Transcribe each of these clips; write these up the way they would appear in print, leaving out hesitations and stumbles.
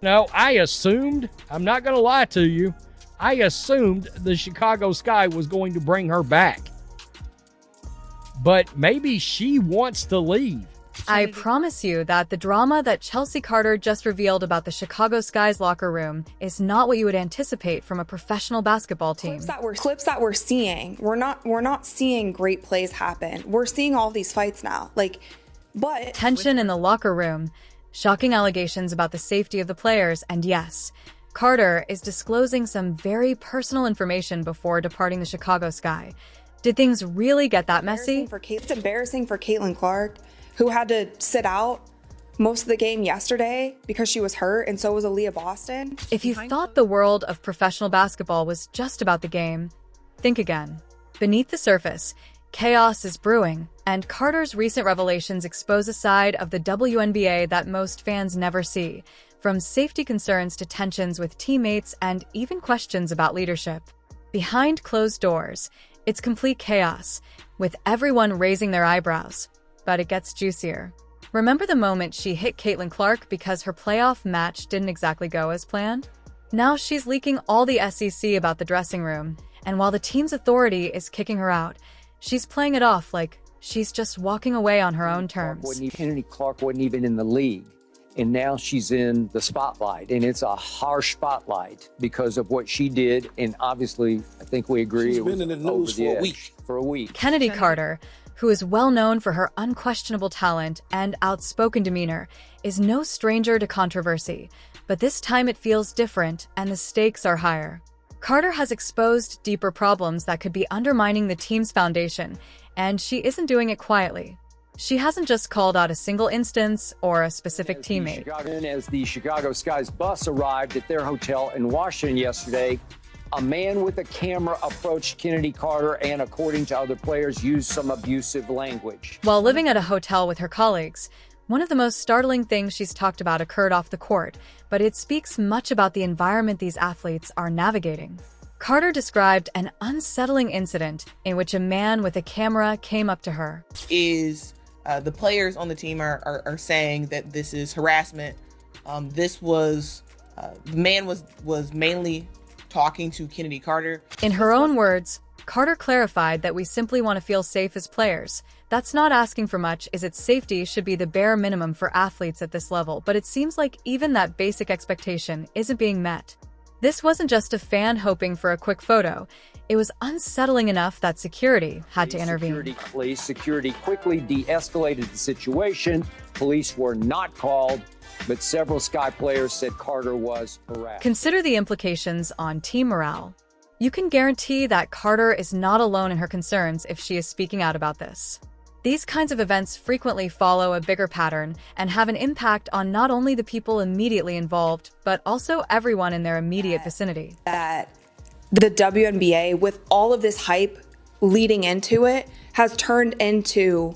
No, I'm not going to lie to you, I assumed the Chicago Sky was going to bring her back. But maybe she wants to leave. I promise you that the drama that Chennedy Carter just revealed about the Chicago Sky's locker room is not what you would anticipate from a professional basketball team. Clips that we're seeing, we're not seeing great plays happen. We're seeing all these fights now. But tension in the locker room, shocking allegations about the safety of the players, and yes, Carter is disclosing some very personal information before departing the Chicago Sky. Did things really get that messy? It's embarrassing for Caitlin Clark, who had to sit out most of the game yesterday because she was hurt, and so was Aaliyah Boston. If you thought the world of professional basketball was just about the game, think again. Beneath the surface, chaos is brewing, and Carter's recent revelations expose a side of the WNBA that most fans never see, from safety concerns to tensions with teammates and even questions about leadership. Behind closed doors, it's complete chaos, with everyone raising their eyebrows. But it gets juicier. Remember the moment she hit Caitlin Clark because her playoff match didn't exactly go as planned? Now she's leaking all the SEC about the dressing room, and while the team's authority is kicking her out, she's playing it off like she's just walking away on her own terms. Chennedy Carter wasn't even in the league, and now she's in the spotlight, and it's a harsh spotlight because of what she did, and obviously, I think we agree, she's been in the news for a week. Chennedy Carter, who is well known for her unquestionable talent and outspoken demeanor, is no stranger to controversy, but this time it feels different and the stakes are higher. Carter has exposed deeper problems that could be undermining the team's foundation, and she isn't doing it quietly. She hasn't just called out a single instance or a specific teammate. As the Chicago Sky's bus arrived at their hotel in Washington yesterday, a man with a camera approached Chennedy Carter and, according to other players, used some abusive language. While living at a hotel with her colleagues, one of the most startling things she's talked about occurred off the court, but it speaks much about the environment these athletes are navigating. Carter described an unsettling incident in which a man with a camera came up to her. The players on the team are saying that this is harassment. The man was mainly talking to Chennedy Carter. In her own words, Carter clarified that we simply want to feel safe as players. That's not asking for much, as its safety should be the bare minimum for athletes at this level, but it seems like even that basic expectation isn't being met. This wasn't just a fan hoping for a quick photo. It was unsettling enough that security had to intervene. Security quickly de-escalated the situation. Police were not called, but several Sky players said Carter was harassed. Consider the implications on team morale. You can guarantee that Carter is not alone in her concerns if she is speaking out about this. These kinds of events frequently follow a bigger pattern and have an impact on not only the people immediately involved, but also everyone in their immediate vicinity. That the WNBA, with all of this hype leading into it, has turned into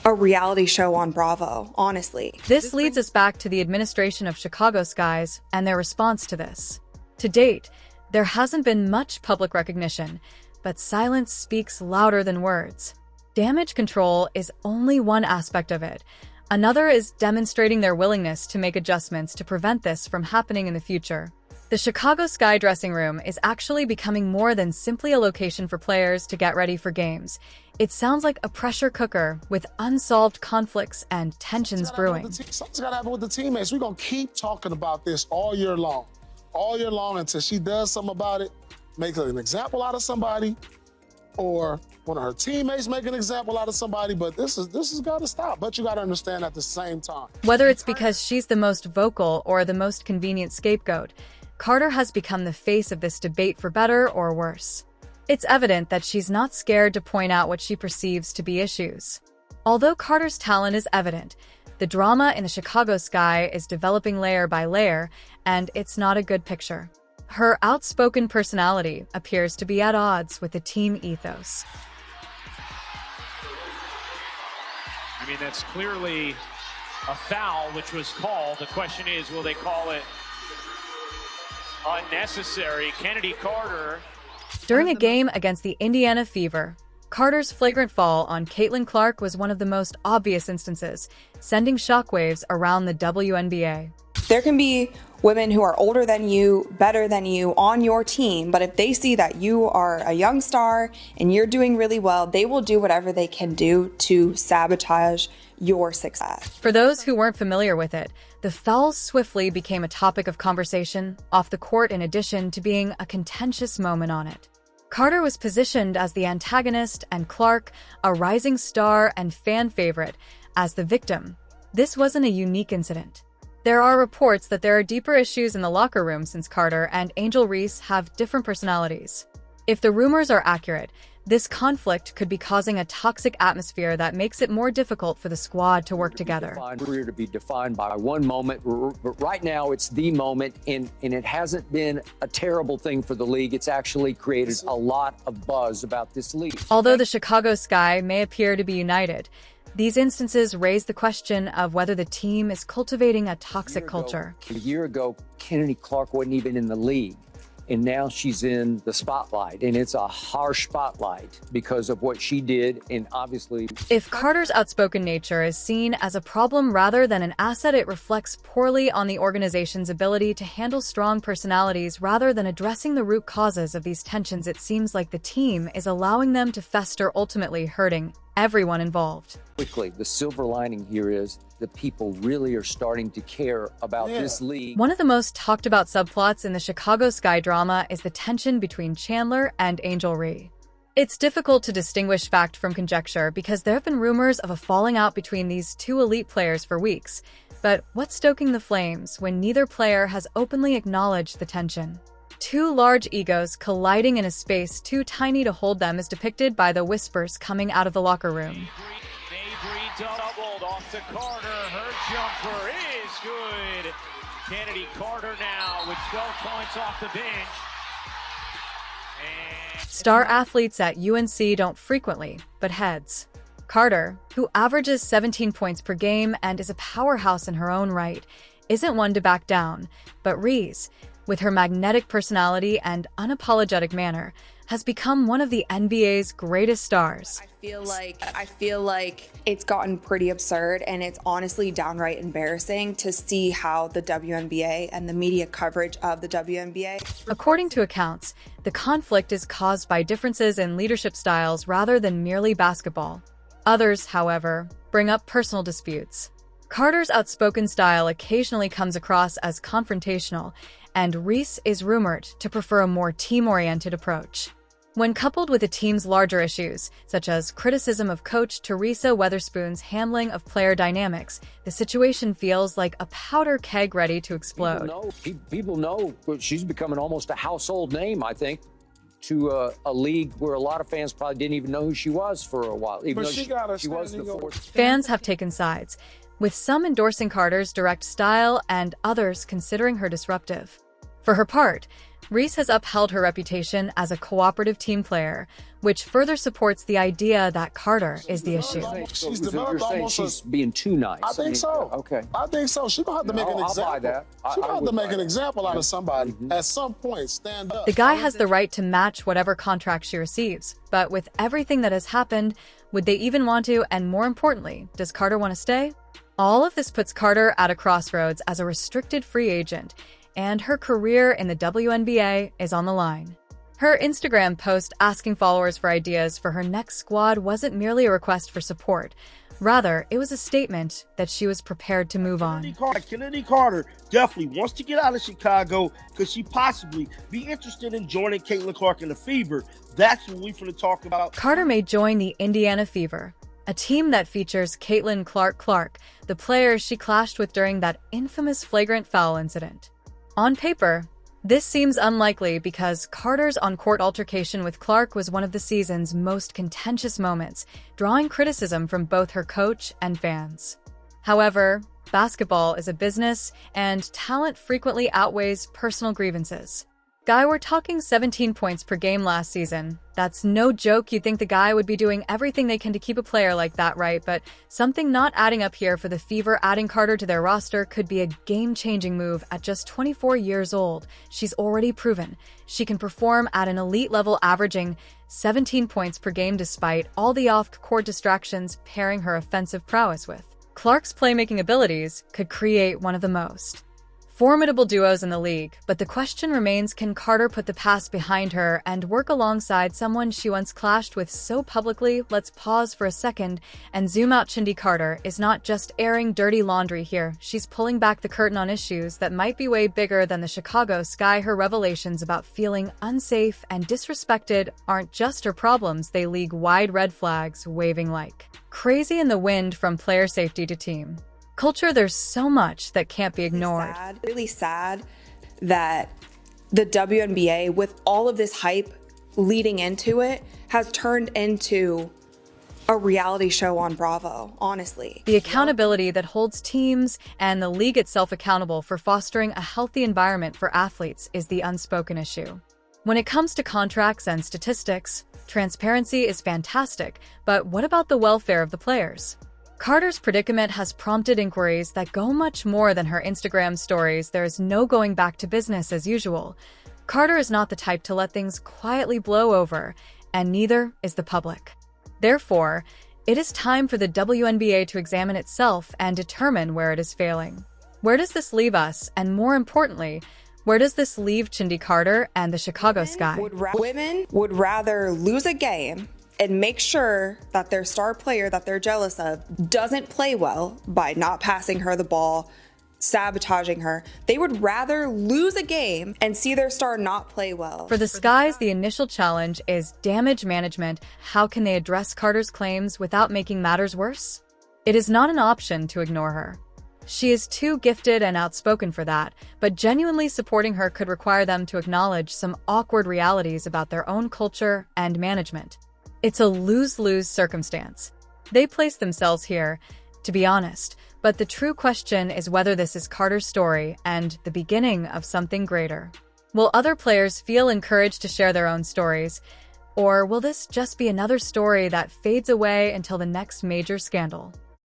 a reality show on Bravo, honestly. This leads us back to the administration of Chicago Skies and their response to this. To date, there hasn't been much public recognition, but silence speaks louder than words. Damage control is only one aspect of it. Another is demonstrating their willingness to make adjustments to prevent this from happening in the future. The Chicago Sky dressing room is actually becoming more than simply a location for players to get ready for games. It sounds like a pressure cooker with unsolved conflicts and tensions brewing. Something's got to happen with the teammates. We're going to keep talking about this all year long until she does something about it, make an example out of somebody, or one of her teammates make an example out of somebody, but this has got to stop. But you got to understand at the same time. Whether it's because she's the most vocal or the most convenient scapegoat, Carter has become the face of this debate for better or worse. It's evident that she's not scared to point out what she perceives to be issues. Although Carter's talent is evident, the drama in the Chicago Sky is developing layer by layer, and it's not a good picture. Her outspoken personality appears to be at odds with the team ethos. I mean, that's clearly a foul, which was called. The question is, will they call it unnecessary? Chennedy Carter. During a game against the Indiana Fever, Carter's flagrant fall on Caitlin Clark was one of the most obvious instances, sending shockwaves around the WNBA. There can be women who are older than you, better than you on your team. But if they see that you are a young star and you're doing really well, they will do whatever they can do to sabotage your success. For those who weren't familiar with it, the foul swiftly became a topic of conversation off the court in addition to being a contentious moment on it. Carter was positioned as the antagonist and Clark, a rising star and fan favorite, as the victim. This wasn't a unique incident. There are reports that there are deeper issues in the locker room since Carter and Angel Reese have different personalities. If the rumors are accurate, this conflict could be causing a toxic atmosphere that makes it more difficult for the squad to work together. Career to be defined by one moment, but right now it's the moment, and it hasn't been a terrible thing for the league. It's actually created a lot of buzz about this league. Although the Chicago Sky may appear to be united, these instances raise the question of whether the team is cultivating a toxic culture. A year ago, Chennedy Carter wasn't even in the league. And now she's in the spotlight, and it's a harsh spotlight because of what she did, and obviously... If Carter's outspoken nature is seen as a problem rather than an asset, it reflects poorly on the organization's ability to handle strong personalities rather than addressing the root causes of these tensions. It seems like the team is allowing them to fester, ultimately hurting everyone involved. Quickly, the silver lining here is the people really are starting to care about this league. One of the most talked about subplots in the Chicago Sky drama is the tension between Chandler and Angel Reese. It's difficult to distinguish fact from conjecture because there have been rumors of a falling out between these two elite players for weeks. But what's stoking the flames when neither player has openly acknowledged the tension? Two large egos colliding in a space too tiny to hold them is depicted by the whispers coming out of the locker room. Mabry doubled off to Carter. Her jumper is good. Chennedy Carter now with 12 points off the bench. Star athletes at UNC don't frequently butt heads. Carter, who averages 17 points per game and is a powerhouse in her own right, isn't one to back down, but Reese, with her magnetic personality and unapologetic manner, has become one of the NBA's greatest stars. I feel like it's gotten pretty absurd, and it's honestly downright embarrassing to see how the WNBA and the media coverage of the WNBA. According to accounts, the conflict is caused by differences in leadership styles rather than merely basketball. Others, however, bring up personal disputes. Carter's outspoken style occasionally comes across as confrontational, and Reese is rumored to prefer a more team-oriented approach. When coupled with the team's larger issues, such as criticism of coach Teresa Weatherspoon's handling of player dynamics, the situation feels like a powder keg ready to explode. People know she's becoming almost a household name, I think, to a league where a lot of fans probably didn't even know who she was for a while, even though she was the fourth. Fans have taken sides, with some endorsing Carter's direct style and others considering her disruptive. For her part, Reese has upheld her reputation as a cooperative team player, which further supports the idea that Carter is the issue. She's You're saying she's being too nice. I think so. Okay. I think so. She's going to have to make an example. I'll buy that. She's going to have to make an example out of somebody at some point. Stand up. The guy has the right to match whatever contract she receives, but with everything that has happened, would they even want to? And more importantly, does Carter want to stay? All of this puts Carter at a crossroads as a restricted free agent, and her career in the WNBA is on the line. Her Instagram post asking followers for ideas for her next squad wasn't merely a request for support. Rather, it was a statement that she was prepared to move on. Chennedy Carter definitely wants to get out of Chicago. Could she possibly be interested in joining Caitlin Clark in the Fever? That's what we're going to talk about. Carter may join the Indiana Fever, a team that features Caitlin Clark, the player she clashed with during that infamous flagrant foul incident. On paper, this seems unlikely because Carter's on-court altercation with Clark was one of the season's most contentious moments, drawing criticism from both her coach and fans. However, basketball is a business, and talent frequently outweighs personal grievances. Guy, we're talking 17 points per game last season. That's no joke. You'd think the guy would be doing everything they can to keep a player like that, right? But something not adding up here for the Fever. Adding Carter to their roster could be a game-changing move. At just 24 years old, she's already proven she can perform at an elite level, averaging 17 points per game despite all the off-court distractions pairing her offensive prowess with. Clark's playmaking abilities could create one of the most Formidable duos in the league, but the question remains, can Carter put the past behind her and work alongside someone she once clashed with so publicly? Let's pause for a second and zoom out. Chennedy Carter is not just airing dirty laundry here. She's pulling back the curtain on issues that might be way bigger than the Chicago Sky. Her revelations about feeling unsafe and disrespected aren't just her problems, they league-wide red flags waving like crazy in the wind from player safety to team culture. There's so much that can't be ignored. Really sad that the WNBA, with all of this hype leading into it, has turned into a reality show on Bravo, honestly. The accountability that holds teams and the league itself accountable for fostering a healthy environment for athletes is the unspoken issue. When it comes to contracts and statistics, transparency is fantastic, but what about the welfare of the players? Carter's predicament has prompted inquiries that go much more than her Instagram stories. There's no going back to business as usual. Carter is not the type to let things quietly blow over, and neither is the public. Therefore, it is time for the WNBA to examine itself and determine where it is failing. Where does this leave us? And more importantly, where does this leave Chennedy Carter and the Chicago Sky? Women would rather lose a game and make sure that their star player that they're jealous of doesn't play well by not passing her the ball, sabotaging her. They would rather lose a game and see their star not play well. For the Skies, the initial challenge is damage management. How can they address Carter's claims without making matters worse? It is not an option to ignore her. She is too gifted and outspoken for that, but genuinely supporting her could require them to acknowledge some awkward realities about their own culture and management. It's a lose-lose circumstance. They place themselves here, to be honest, but the true question is whether this is Carter's story and the beginning of something greater. Will other players feel encouraged to share their own stories, or will this just be another story that fades away until the next major scandal?